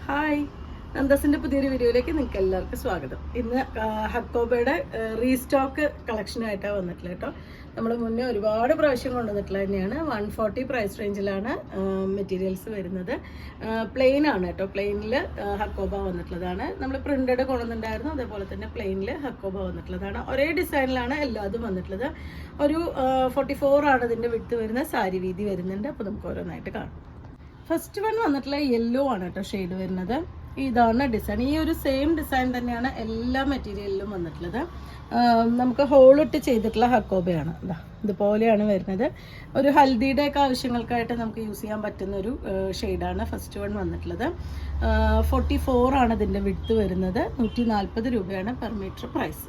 Hi, നന്ദസിൻ്റെ പുതിയൊരു വീഡിയോയിലേക്ക് നിങ്ങൾക്ക് എല്ലാവർക്കും സ്വാഗതം. ഇന്ന് ഹക്കോബയുടെ റീസ്റ്റോക്ക് കളക്ഷനായിട്ടാണ് വന്നിട്ടുള്ളത് കേട്ടോ. നമ്മൾ മുന്നേ ഒരുപാട് പ്രാവശ്യം കൊണ്ടുവന്നിട്ടുള്ളത് തന്നെയാണ്. 140 പ്രൈസ് റേഞ്ചിലാണ് മെറ്റീരിയൽസ് വരുന്നത്. പ്ലെയിൻ ആണ് കേട്ടോ. പ്ലെയിനിൽ ഹക്കോബ വന്നിട്ടുള്ളതാണ്. നമ്മൾ പ്രിന്റഡ് കൊണ്ടുവന്നിട്ടുണ്ടായിരുന്നു, അതേപോലെ തന്നെ പ്ലെയിനിൽ ഹക്കോബ വന്നിട്ടുള്ളതാണ്. ഒരേ ഡിസൈനിലാണ് എല്ലാതും വന്നിട്ടുള്ളത്. ഒരു 44 ആണ് ഇതിൻ്റെ വിഡ്ത്ത് വരുന്നത്. സാരി വീതി വരുന്നുണ്ട്. അപ്പോൾ നമുക്ക് ഓരോന്നായിട്ട് കാണാം. ഫസ്റ്റ് വൺ വന്നിട്ടുള്ള യെല്ലോ ആണ് കേട്ടോ ഷെയ്ഡ് വരുന്നത്. ഇതാണ് ഡിസൈൻ. ഈ ഒരു സെയിം ഡിസൈൻ തന്നെയാണ് എല്ലാ മെറ്റീരിയലിലും വന്നിട്ടുള്ളത്. നമുക്ക് ഹോളിട്ട് ചെയ്തിട്ടുള്ള ഹക്കോബയാണ്. ഇതുപോലെയാണ് വരുന്നത്. ഒരു ഹൽദിയുടെ ഒക്കെ ആവശ്യങ്ങൾക്കായിട്ട് നമുക്ക് യൂസ് ചെയ്യാൻ പറ്റുന്ന ഒരു ഷെയ്ഡാണ് ഫസ്റ്റ് വൺ വന്നിട്ടുള്ളത്. 44 ആണ് ഇതിൻ്റെ വിഡ്ത്ത് വരുന്നത്. 140 രൂപയാണ് പെർ മീറ്റർ പ്രൈസ്.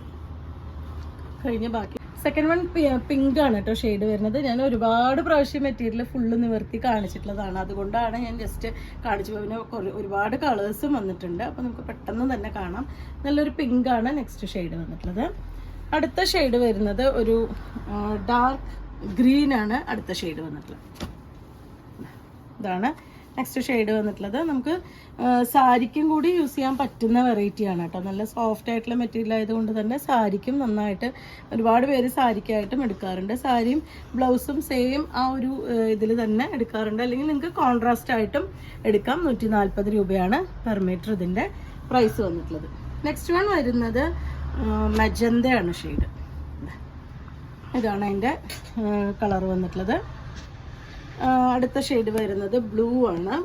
കഴിഞ്ഞ ബാക്കി സെക്കൻഡ് വൺ പിങ്ക് ആണ് കേട്ടോ ഷെയ്ഡ് വരുന്നത്. ഞാൻ ഒരുപാട് പ്രാവശ്യം മെറ്റീരിയൽ ഫുള്ള് നിവർത്തി കാണിച്ചിട്ടുള്ളതാണ്, അതുകൊണ്ടാണ് ഞാൻ ജസ്റ്റ് കാണിച്ചു. പിന്നെ ഒരുപാട് കളേഴ്സും വന്നിട്ടുണ്ട്, അപ്പോൾ നമുക്ക് പെട്ടെന്ന് തന്നെ കാണാം. നല്ലൊരു പിങ്ക് ആണ് നെക്സ്റ്റ് ഷെയ്ഡ് വന്നിട്ടുള്ളത്. അടുത്ത ഷെയ്ഡ് വരുന്നത് ഒരു ഡാർക്ക് ഗ്രീൻ ആണ് അടുത്ത ഷെയ്ഡ് വന്നിട്ടുള്ളത്. ഇതാണ് നെക്സ്റ്റ് ഷെയ്ഡ് വന്നിട്ടുള്ളത്. നമുക്ക് സാരിക്കും കൂടി യൂസ് ചെയ്യാൻ പറ്റുന്ന വെറൈറ്റിയാണ് കേട്ടോ. നല്ല സോഫ്റ്റ് ആയിട്ടുള്ള മെറ്റീരിയൽ ആയതുകൊണ്ട് തന്നെ സാരിക്കും നന്നായിട്ട് ഒരുപാട് പേര് സാരിക്കായിട്ടും എടുക്കാറുണ്ട്. സാരിയും ബ്ലൗസും സെയിം ആ ഒരു ഇതിൽ തന്നെ എടുക്കാറുണ്ട്. അല്ലെങ്കിൽ നിങ്ങൾക്ക് കോൺട്രാസ്റ്റ് ആയിട്ടും എടുക്കാം. 140 രൂപയാണ് പെർ മീറ്റർ ഇതിൻ്റെ പ്രൈസ് വന്നിട്ടുള്ളത്. നെക്സ്റ്റ് വൺ വരുന്നത് മജന്തയാണ് ഷെയ്ഡ്. ഇതാണ് അതിൻ്റെ കളർ വന്നിട്ടുള്ളത്. അടുത്ത ഷെയ്ഡ് വരുന്നത് ബ്ലൂ ആണ്.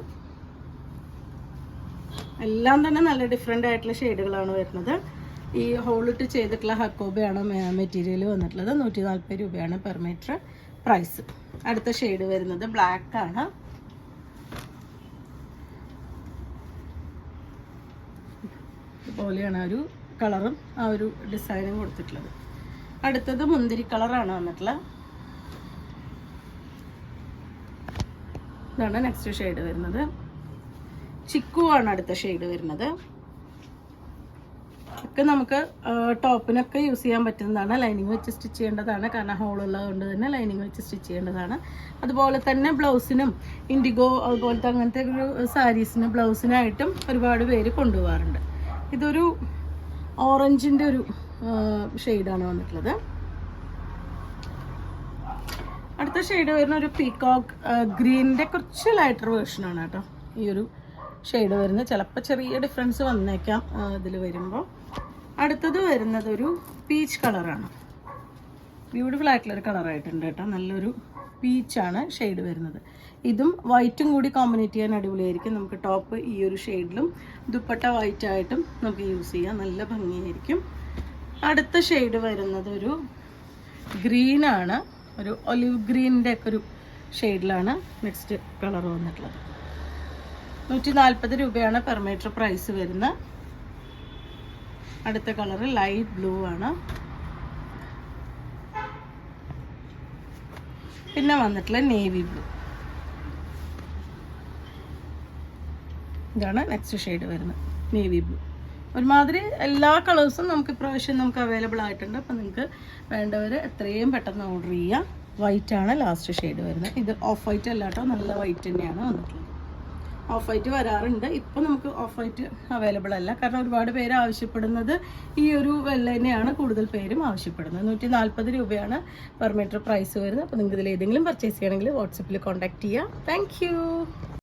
എല്ലാം തന്നെ നല്ല ഡിഫറെൻ്റ് ആയിട്ടുള്ള ഷെയ്ഡുകളാണ് വരുന്നത്. ഈ ഹോളിട്ട് ചെയ്തിട്ടുള്ള ഹക്കോബയാണ് മെറ്റീരിയൽ വന്നിട്ടുള്ളത്. 140 രൂപയാണ് പെർ മീറ്റർ പ്രൈസ്. അടുത്ത ഷെയ്ഡ് വരുന്നത് ബ്ലാക്ക് ആണ്. ഇതുപോലെയാണ് ഒരു കളറും ആ ഒരു ഡിസൈനും കൊടുത്തിട്ടുള്ളത്. അടുത്തത് മുന്തിരി കളറാണ് വന്നിട്ടുള്ളത്. ഇതാണ് നെക്സ്റ്റ് ഷെയ്ഡ് വരുന്നത്. ചിക്കു ആണ് അടുത്ത ഷെയ്ഡ് വരുന്നത്. ഒക്കെ നമുക്ക് ടോപ്പിനൊക്കെ യൂസ് ചെയ്യാൻ പറ്റുന്നതാണ്. ലൈനിങ് വെച്ച് സ്റ്റിച്ച് ചെയ്യേണ്ടതാണ്, കാരണം ഹോളുള്ളത് കൊണ്ട് തന്നെ ലൈനിങ് വെച്ച് സ്റ്റിച്ച് ചെയ്യേണ്ടതാണ്. അതുപോലെ തന്നെ ബ്ലൗസിനും ഇൻഡിഗോ അതുപോലത്തെ അങ്ങനത്തെ ഒരു സാരീസിന് ബ്ലൗസിനായിട്ടും ഒരുപാട് പേര് കൊണ്ടുപോകാറുണ്ട്. ഇതൊരു ഓറഞ്ചിൻ്റെ ഒരു ഷെയ്ഡാണ് വന്നിട്ടുള്ളത്. അടുത്ത ഷെയ്ഡ് വരുന്ന ഒരു പീകോക്ക് ഗ്രീനിൻ്റെ കുറച്ച് ലൈറ്റർ വേർഷനാണ് കേട്ടോ ഈ ഒരു ഷെയ്ഡ് വരുന്നത്. ചിലപ്പോൾ ചെറിയ ഡിഫറൻസ് വന്നേക്കാം ഇതിൽ വരുമ്പോൾ. അടുത്തത് വരുന്നത് ഒരു പീച്ച് കളറാണ്. ബ്യൂട്ടിഫുൾ ആയിട്ടുള്ളൊരു കളറായിട്ടുണ്ട് കേട്ടോ. നല്ലൊരു പീച്ചാണ് ഷെയ്ഡ് വരുന്നത്. ഇതും വൈറ്റും കൂടി കോമ്പിനേറ്റ് ചെയ്യാൻ അടിപൊളിയായിരിക്കും. നമുക്ക് ടോപ്പ് ഈ ഒരു ഷെയ്ഡിലും ദുപ്പട്ട വൈറ്റ് ആയിട്ടും നമുക്ക് യൂസ് ചെയ്യാം. നല്ല ഭംഗിയായിരിക്കും. അടുത്ത ഷെയ്ഡ് വരുന്നത് ഒരു ഗ്രീനാണ്. ഒരു ഒലിവ് ഗ്രീനിൻ്റെ ഒക്കെ ഒരു ഷെയ്ഡിലാണ് നെക്സ്റ്റ് കളർ വന്നിട്ടുള്ളത്. 140 രൂപയാണ് പെർ മീറ്റർ പ്രൈസ് വരുന്നത്. അടുത്ത കളർ ലൈറ്റ് ബ്ലൂ ആണ്. പിന്നെ വന്നിട്ടുള്ള നേവി ബ്ലൂ. ഇതാണ് നെക്സ്റ്റ് ഷെയ്ഡ് വരുന്നത്, നേവി ബ്ലൂ. ഒരുമാതിരി എല്ലാ കളേഴ്സും നമുക്ക് ഇപ്രാവശ്യം നമുക്ക് അവൈലബിൾ ആയിട്ടുണ്ട്. അപ്പം നിങ്ങൾക്ക് വേണ്ടവർ എത്രയും പെട്ടെന്ന് ഓർഡർ ചെയ്യാം. വൈറ്റ് ആണ് ലാസ്റ്റ് ഷെയ്ഡ് വരുന്നത്. ഇത് ഓഫ് വൈറ്റ് അല്ല കേട്ടോ, നല്ല വൈറ്റ് തന്നെയാണ് വന്നിട്ടുള്ളത്. ഓഫ് വൈറ്റ് വരാറുണ്ട്. ഇപ്പം നമുക്ക് ഓഫ് വൈറ്റ് അവൈലബിൾ അല്ല, കാരണം ഒരുപാട് പേര് ആവശ്യപ്പെടുന്നത് ഈ ഒരു വെള്ള തന്നെയാണ് കൂടുതൽ പേരും ആവശ്യപ്പെടുന്നത്. 140 രൂപയാണ് പെർ മീറ്റർ പ്രൈസ് വരുന്നത്. അപ്പോൾ നിങ്ങൾക്ക് ഇതിൽ ഏതെങ്കിലും പർച്ചേസ് ചെയ്യണമെങ്കിൽ വാട്സപ്പിൽ കോൺടാക്ട് ചെയ്യാം. താങ്ക്